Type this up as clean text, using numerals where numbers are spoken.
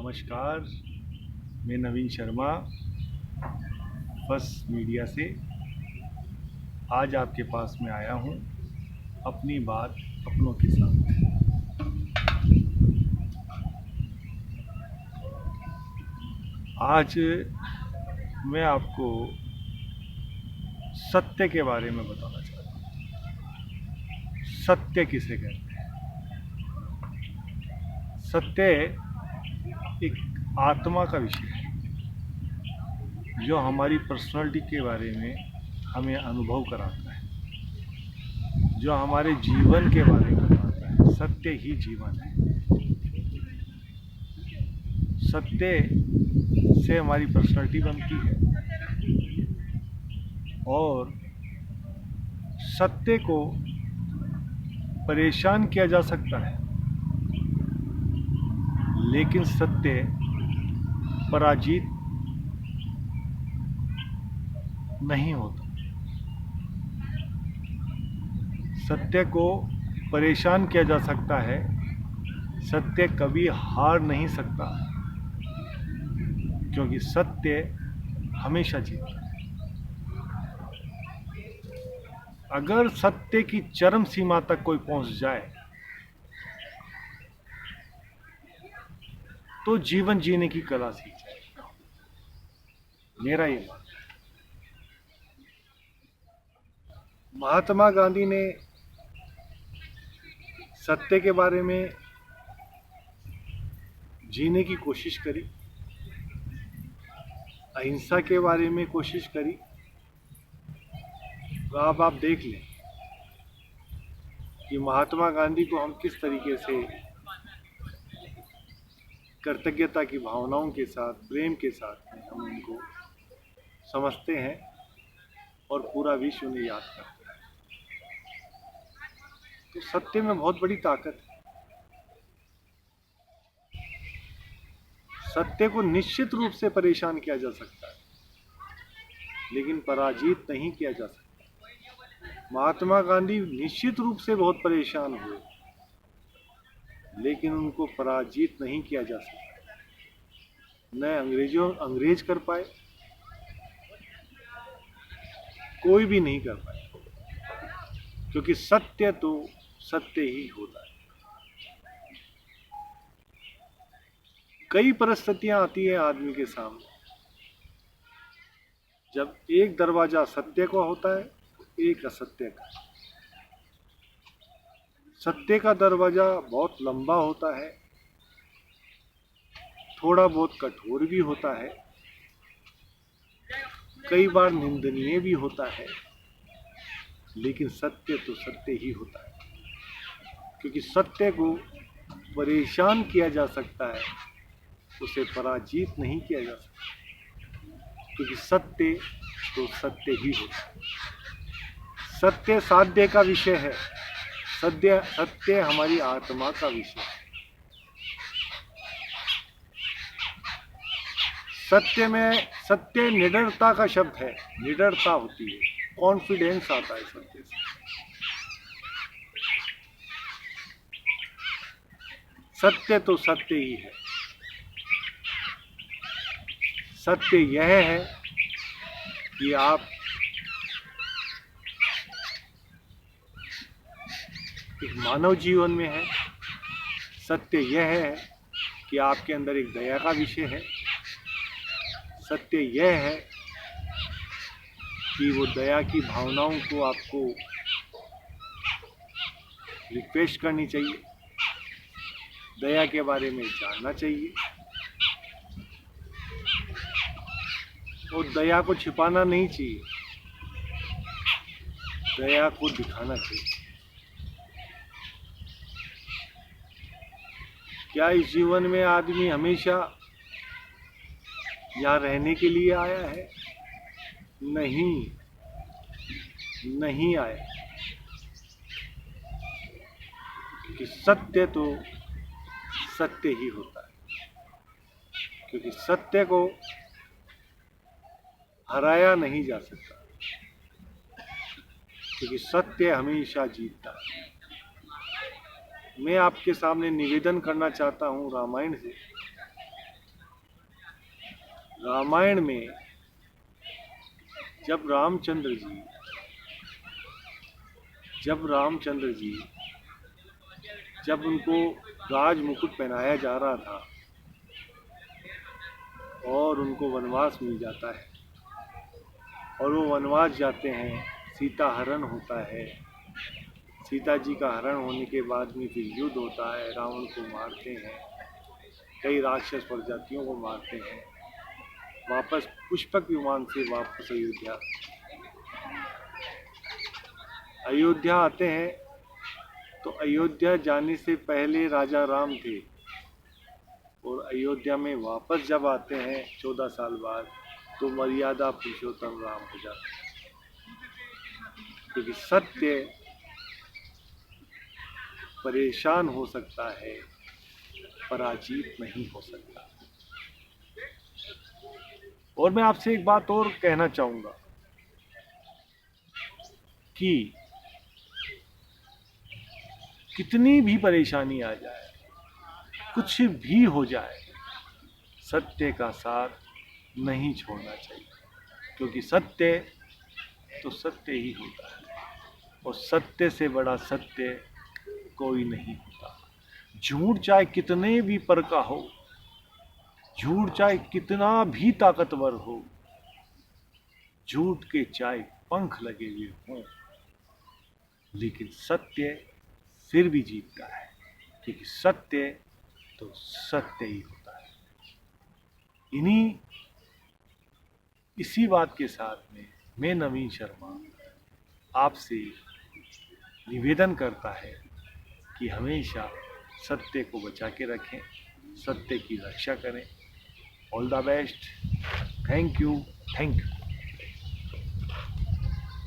नमस्कार, मैं नवीन Sharma first media से आज आपके पास में आया हूँ अपनी बात अपनों के साथ। आज मैं आपको सत्य के बारे में बताना चाहता हूँ। सत्य किसे कहते हैं? सत्य एक आत्मा का विषय है जो हमारी पर्सनालिटी के बारे में हमें अनुभव कराता है, जो हमारे जीवन के बारे में बताता है। सत्य ही जीवन है। सत्य से हमारी पर्सनालिटी बनती है और सत्य को परेशान किया जा सकता है, लेकिन सत्य पराजित नहीं होता। सत्य को परेशान किया जा सकता है, सत्य कभी हार नहीं सकता, क्योंकि सत्य हमेशा जीतता है। अगर सत्य की चरम सीमा तक कोई पहुंच जाए तो जीवन जीने की कला सीख जाएगा। मेरा ये मानना है। महात्मा गांधी ने सत्य के बारे में जीने की कोशिश करी, अहिंसा के बारे में कोशिश करी। तो अब आप देख लें कि महात्मा गांधी को हम किस तरीके से कृतज्ञता की भावनाओं के साथ, प्रेम के साथ में हम उनको समझते हैं और पूरा विश्व उन्हें याद करता है। तो सत्य में बहुत बड़ी ताकत है। सत्य को निश्चित रूप से परेशान किया जा सकता है, लेकिन पराजित नहीं किया जा सकता। महात्मा गांधी निश्चित रूप से बहुत परेशान हुए, लेकिन उनको पराजित नहीं किया जा सकता। न अंग्रेज कर पाए, कोई भी नहीं कर पाए, क्योंकि सत्य तो सत्य ही होता है। कई परिस्थितियां आती है आदमी के सामने, जब एक दरवाजा सत्य का होता है तो एक असत्य का। सत्य का दरवाजा बहुत लंबा होता है, थोड़ा बहुत कठोर भी होता है, कई बार निंदनीय भी होता है, लेकिन सत्य तो सत्य ही होता है। क्योंकि सत्य को परेशान किया जा सकता है, उसे पराजित नहीं किया जा सकता, क्योंकि सत्य तो सत्य ही होता है। सत्य साध्य का विषय है। सत्य हमारी आत्मा का विषय है। सत्य निडरता का शब्द है। निडरता होती है, कॉन्फिडेंस आता है सत्य से। सत्य तो सत्य ही है। सत्य यह है कि आप एक मानव जीवन में हैं। सत्य यह है कि आपके अंदर एक दया का विषय है। सत्य यह है कि वो दया की भावनाओं को आपको रिक्वेस्ट करनी चाहिए, दया के बारे में जानना चाहिए, और दया को छिपाना नहीं चाहिए, दया को दिखाना चाहिए। क्या इस जीवन में आदमी हमेशा यहाँ रहने के लिए आया है? नहीं आया। कि सत्य तो सत्य ही होता है, क्योंकि सत्य को हराया नहीं जा सकता, क्योंकि सत्य हमेशा जीतता है। मैं आपके सामने निवेदन करना चाहता हूँ रामायण से रामायण में जब रामचंद्र जी जब उनको राज मुकुट पहनाया जा रहा था और उनको वनवास मिल जाता है और वो वनवास जाते हैं, सीता हरण होता है। सीता जी का हरण होने के बाद में फिर युद्ध होता है, रावण को मारते हैं, कई राक्षस प्रजातियों को मारते हैं, वापस पुष्पक विमान से वापस अयोध्या आते हैं। तो अयोध्या जाने से पहले राजा राम थे और अयोध्या में वापस जब आते हैं 14 साल बाद, तो मर्यादा पुरुषोत्तम राम हो जाते हैं, क्योंकि सत्य परेशान हो सकता है, पराजित नहीं हो सकता। और मैं आपसे एक बात और कहना चाहूंगा कि कितनी भी परेशानी आ जाए, कुछ भी हो जाए, सत्य का साथ नहीं छोड़ना चाहिए, क्योंकि सत्य तो सत्य ही होता है और सत्य से बड़ा सत्य कोई नहीं होता। झूठ चाहे कितने भी पर का हो, झूठ चाहे कितना भी ताकतवर हो, झूठ के चाहे पंख लगे हुए हों, लेकिन सत्य फिर भी जीतता है, क्योंकि सत्य तो सत्य ही होता है। इसी बात के साथ में मैं नवीन शर्मा आपसे निवेदन करता है कि हमेशा सत्य को बचा के रखें, सत्य की रक्षा करें। All the best. Thank you.